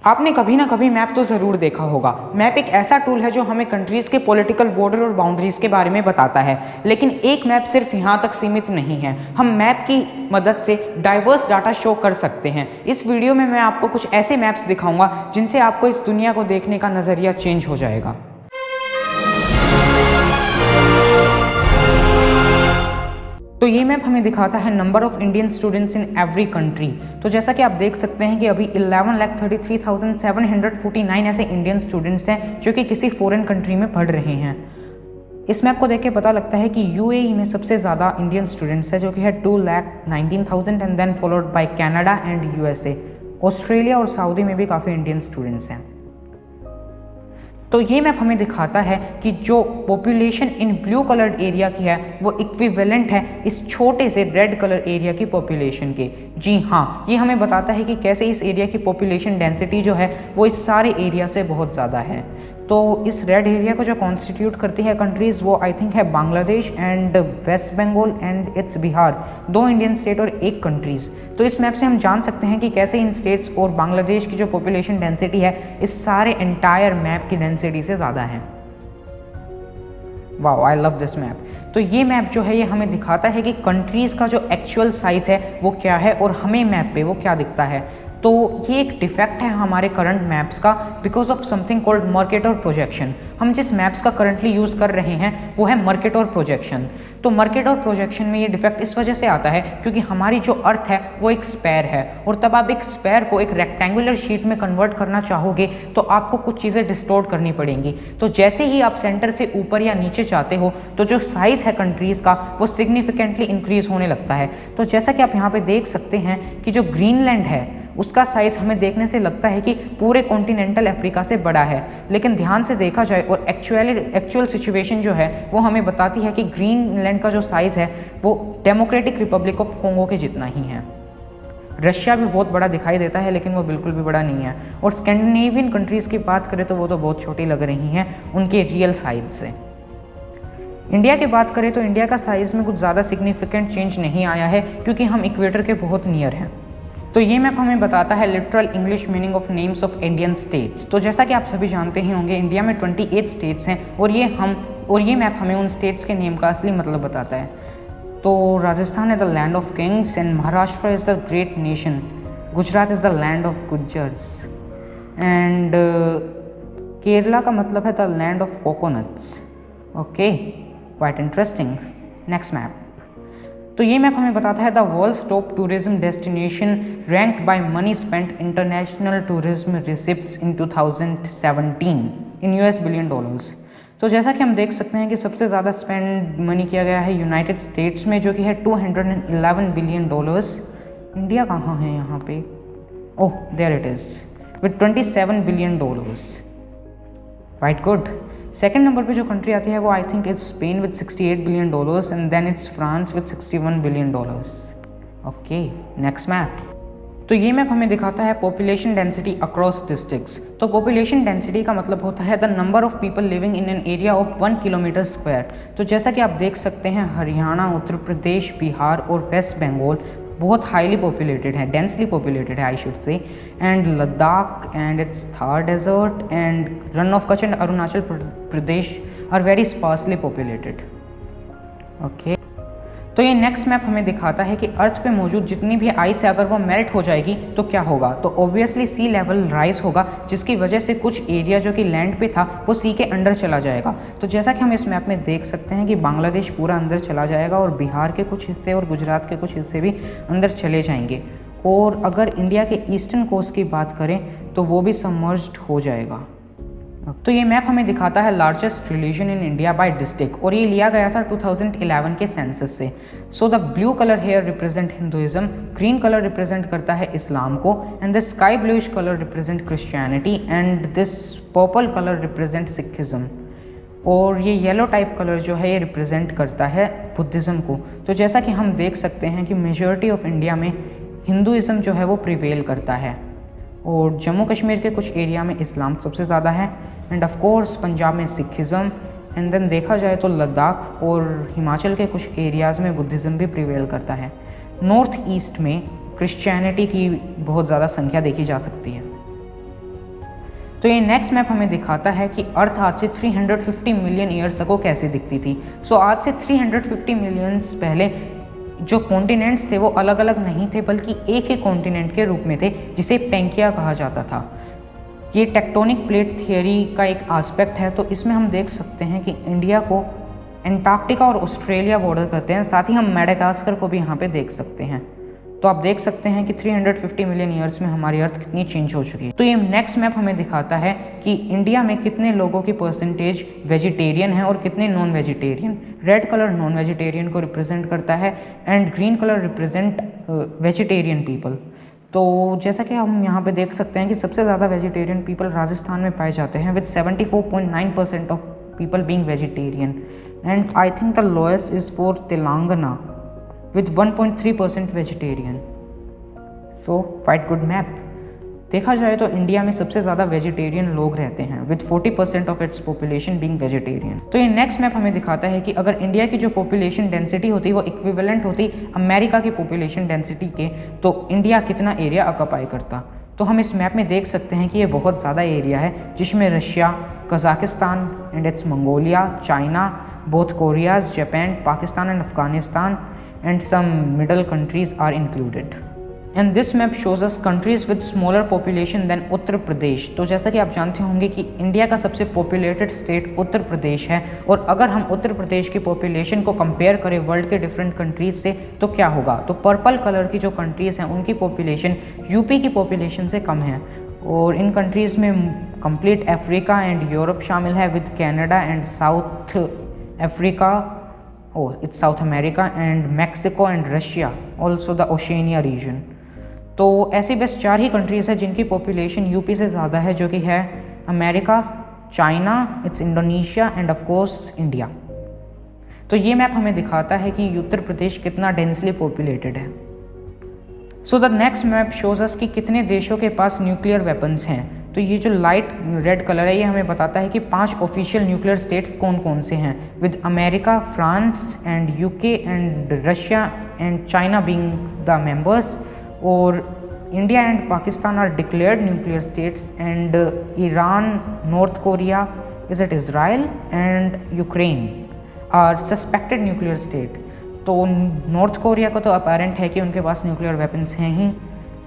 आपने कभी ना कभी मैप तो ज़रूर देखा होगा। मैप एक ऐसा टूल है जो हमें कंट्रीज़ के पॉलिटिकल बॉर्डर और बाउंड्रीज़ के बारे में बताता है। लेकिन एक मैप सिर्फ यहाँ तक सीमित नहीं है। हम मैप की मदद से डाइवर्स डाटा शो कर सकते हैं। इस वीडियो में मैं आपको कुछ ऐसे मैप्स दिखाऊंगा जिनसे आपको इस दुनिया को देखने का नज़रिया चेंज हो जाएगा। तो ये मैप हमें दिखाता है number of Indian students in every country. तो जैसा कि आप देख सकते हैं कि अभी 11,33,749 ऐसे इंडियन स्टूडेंट्स हैं जो कि किसी फॉरेन कंट्री में पढ़ रहे हैं। इस मैप को देख के पता लगता है कि यूएई में सबसे ज़्यादा इंडियन स्टूडेंट्स हैं जो कि है 2,19,000 and then followed by Canada and USA. Australia और सऊदी में भी काफ़ी इंडियन स्टूडेंट्स हैं। तो ये मैप हमें दिखाता है कि जो population in blue coloured area की है वो इक्विवेलेंट है इस छोटे से रेड कलर एरिया की पॉपुलेशन के। जी हाँ, ये हमें बताता है कि कैसे इस एरिया की पॉपुलेशन डेंसिटी जो है वो इस सारे एरिया से बहुत ज़्यादा है। तो इस रेड एरिया को जो कॉन्स्टिट्यूट करती है कंट्रीज़ वो आई थिंक है Bangladesh and West Bengal and it's Bihar, 2 Indian state और 1 कंट्रीज़। तो इस मैप से हम जान सकते हैं कि कैसे इन स्टेट्स और बांग्लादेश की जो पॉपुलेशन डेंसिटी है इस सारे एंटायर मैप की डेंसिटी से ज़्यादा है। Wow, I love this map. तो ये मैप जो है ये हमें दिखाता है कि कंट्रीज़ का जो एक्चुअल साइज़ है वो क्या है और हमें मैप पे वो क्या दिखता है। तो ये एक डिफेक्ट है हमारे करंट मैप्स का because of something called Mercator projection. हम जिस मैप्स का करंटली यूज़ कर रहे हैं वो है मर्केटर प्रोजेक्शन। तो मर्केटर प्रोजेक्शन में ये डिफेक्ट इस वजह से आता है क्योंकि हमारी जो अर्थ है वो एक स्फेयर है और तब आप एक स्फेयर को एक रेक्टेंगुलर शीट में कन्वर्ट करना चाहोगे तो आपको कुछ चीज़ें डिस्टोर्ट करनी पड़ेंगी। तो जैसे ही आप सेंटर से ऊपर या नीचे जाते हो तो जो साइज़ है कंट्रीज़ का वो सिग्निफिकेंटली इंक्रीज़ होने लगता है। तो जैसा कि आप यहाँ पे देख सकते हैं कि जो ग्रीनलैंड है उसका साइज़ हमें देखने से लगता है कि पूरे कॉन्टिनेंटल अफ्रीका से बड़ा है, लेकिन ध्यान से देखा जाए और एक्चुअल सिचुएशन जो है वो हमें बताती है कि ग्रीनलैंड का जो साइज़ है वो डेमोक्रेटिक रिपब्लिक ऑफ कॉन्गो के जितना ही है। रशिया भी बहुत बड़ा दिखाई देता है लेकिन वो बिल्कुल भी बड़ा नहीं है। और स्कैंडिनेवियन कंट्रीज़ की बात करें तो वो तो बहुत छोटी लग रही हैं उनके रियल साइज से। इंडिया की बात करें तो इंडिया का साइज़ में कुछ ज़्यादा सिग्निफिकेंट चेंज नहीं आया है क्योंकि हम इक्वेटर के बहुत नियर हैं। तो ये मैप हमें बताता है literal English meaning of names of Indian states. तो जैसा कि आप सभी जानते ही होंगे इंडिया में 28 स्टेट्स हैं और ये मैप हमें उन स्टेट्स के नेम का असली मतलब बताता है। तो राजस्थान है the land of kings and Maharashtra is the great nation, Gujarat is the land of Gujjars and Kerala का मतलब है the land of coconuts. Okay, quite interesting. Next map. तो ये मैप हमें बताता है the world's top tourism destination ranked by money spent international tourism receipts in 2017 in US billion dollars. तो जैसा कि हम देख सकते हैं कि सबसे ज़्यादा स्पेंड मनी किया गया है यूनाइटेड स्टेट्स में जो कि है 211 बिलियन डॉलर्स। इंडिया कहाँ है यहाँ पे? Oh, there it is with 27 billion dollars. Quite good. Second number पे जो कंट्री आती है वो I think it's Spain with 68 billion dollars and then it's France with 61 billion dollars. Okay, next map. तो ये मैप हमें दिखाता है पॉपुलेशन डेंसिटी अक्रॉस डिस्ट्रिक्ट्स। तो पॉपुलेशन डेंसिटी का मतलब होता है the number of people living in an area of 1 kilometre square. तो जैसा कि आप देख सकते हैं हरियाणा, उत्तर प्रदेश, बिहार और वेस्ट बंगाल बहुत हाईली पॉपुलेटेड है, डेंसली पॉपुलेटेड है I should say, and Ladakh and it's Thar desert and Rann of Kutch and Arunachal Pradesh are very sparsely populated. Okay, तो ये नेक्स्ट मैप हमें दिखाता है कि अर्थ पे मौजूद जितनी भी आइस है अगर वो मेल्ट हो जाएगी तो क्या होगा। तो ऑब्वियसली सी लेवल राइज होगा जिसकी वजह से कुछ एरिया जो कि लैंड पे था वो सी के अंडर चला जाएगा। तो जैसा कि हम इस मैप में देख सकते हैं कि बांग्लादेश पूरा अंदर चला जाएगा और बिहार के कुछ हिस्से और गुजरात के कुछ हिस्से भी अंदर चले जाएंगे। और अगर इंडिया के ईस्टर्न कोस्ट की बात करें तो वो भी सबमर्ज्ड हो जाएगा। तो ये मैप हमें दिखाता है largest religion in India by district और ये लिया गया था 2011 के सेंसस से। So the blue colour here represent Hinduism, green colour represent करता है इस्लाम को and the sky blueish colour represent Christianity and this purple colour represent Sikhism और ये येलो टाइप कलर जो है ये रिप्रेजेंट करता है बुद्धिज़्म को। तो जैसा कि हम देख सकते हैं कि मेजॉरिटी ऑफ इंडिया में हिंदुइज्म जो है वो प्रिवेल करता है और जम्मू कश्मीर के कुछ एरिया में इस्लाम सबसे ज़्यादा है एंड ऑफ कोर्स पंजाब में सिखिज़्म एंड देन देखा जाए तो लद्दाख और हिमाचल के कुछ एरियाज़ में बुद्धिज़्म भी प्रिवेल करता है। नॉर्थ ईस्ट में क्रिश्चियनिटी की बहुत ज़्यादा संख्या देखी जा सकती है। तो ये नेक्स्ट मैप हमें दिखाता है कि अर्थ आज से 350 मिलियन ईयर्स अगो कैसे दिखती थी। सो आज से 350 मिलियंस पहले जो कॉन्टिनेंट्स थे वो अलग अलग नहीं थे, बल्कि एक ही कॉन्टिनेंट के रूप में थे जिसे पैंकिया कहा जाता था। ये टेक्टोनिक प्लेट थियरी का एक एस्पेक्ट है। तो इसमें हम देख सकते हैं कि इंडिया को एंटार्क्टिका और ऑस्ट्रेलिया बॉर्डर करते हैं, साथ ही हम मेडागास्कर को भी यहाँ पे देख सकते हैं। तो आप देख सकते हैं कि 350 मिलियन ईयर्स में हमारी अर्थ कितनी चेंज हो चुकी है। तो ये नेक्स्ट मैप हमें दिखाता है कि इंडिया में कितने लोगों की परसेंटेज वेजिटेरियन है और कितने non vegetarian. Red colour non vegetarian को रिप्रेजेंट करता है and green colour represent vegetarian people. तो जैसा कि हम यहाँ पे देख सकते हैं कि सबसे ज़्यादा वेजिटेरियन पीपल राजस्थान में पाए जाते हैं with 74.9% of people being vegetarian, and I think the lowest is for Telangana with 1.3% vegetarian. So quite good map. देखा जाए तो इंडिया में सबसे ज़्यादा वेजिटेरियन लोग रहते हैं with 40% of its population being vegetarian. तो ये नेक्स्ट मैप हमें दिखाता है कि अगर इंडिया की जो पॉपुलेशन डेंसिटी होती वो इक्विवेलेंट होती अमेरिका की पॉपुलेशन डेंसिटी के, तो इंडिया कितना एरिया ऑक्यूपाई करता। तो हम इस मैप में देख सकते हैं कि ये बहुत ज़्यादा एरिया है, जिसमें Russia, Kazakhstan and it's Mongolia, China, both Korea's, Japan, Pakistan and Afghanistan and some middle countries are included. And this map shows us countries with smaller population than Uttar Pradesh. तो जैसा कि आप जानते होंगे कि इंडिया का सबसे पॉपुलेटेड स्टेट उत्तर प्रदेश है, और अगर हम उत्तर प्रदेश की पॉपुलेशन को कंपेयर करें वर्ल्ड के डिफरेंट कंट्रीज से तो क्या होगा। तो पर्पल कलर की जो कंट्रीज़ हैं उनकी पॉपुलेशन यूपी की पॉपुलेशन से कम है, और इन कंट्रीज़ में कंप्लीट अफ्रीका एंड यूरोप शामिल है with Canada and south Africa, it's South America and Mexico and Russia, also the Oceania region। तो ऐसी बस 4 ही कंट्रीज़ है जिनकी पॉपुलेशन यूपी से ज़्यादा है, जो कि है America, China, it's Indonesia end of course India. तो ये मैप हमें दिखाता है कि उत्तर प्रदेश कितना डेंसली पॉपुलेटेड है। So the next map shows us कि कितने देशों के पास न्यूक्लियर वेपन्स हैं। तो ये जो लाइट रेड कलर है ये हमें बताता है कि 5 ऑफिशियल न्यूक्लियर स्टेट्स कौन कौन से हैं, with America, France and UK and Russia and China being the members, और India and Pakistan are declared nuclear states, and Iran, North Korea, is it Israel and Ukraine are suspected nuclear state. तो North Korea को तो apparent है कि उनके पास nuclear weapons हैं ही,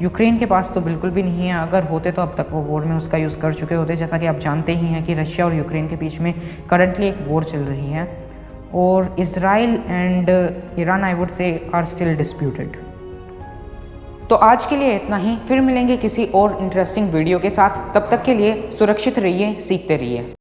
Ukraine के पास तो बिल्कुल भी नहीं है, अगर होते तो अब तक वो वॉर में उसका यूज़ कर चुके होते। जैसा कि आप जानते ही हैं कि रशिया और यूक्रेन के बीच में करंटली एक वॉर चल रही है, और Israel and Iran I would say are still disputed. तो आज के लिए इतना ही, फिर मिलेंगे किसी और इंटरेस्टिंग वीडियो के साथ। तब तक के लिए सुरक्षित रहिए, सीखते रहिए।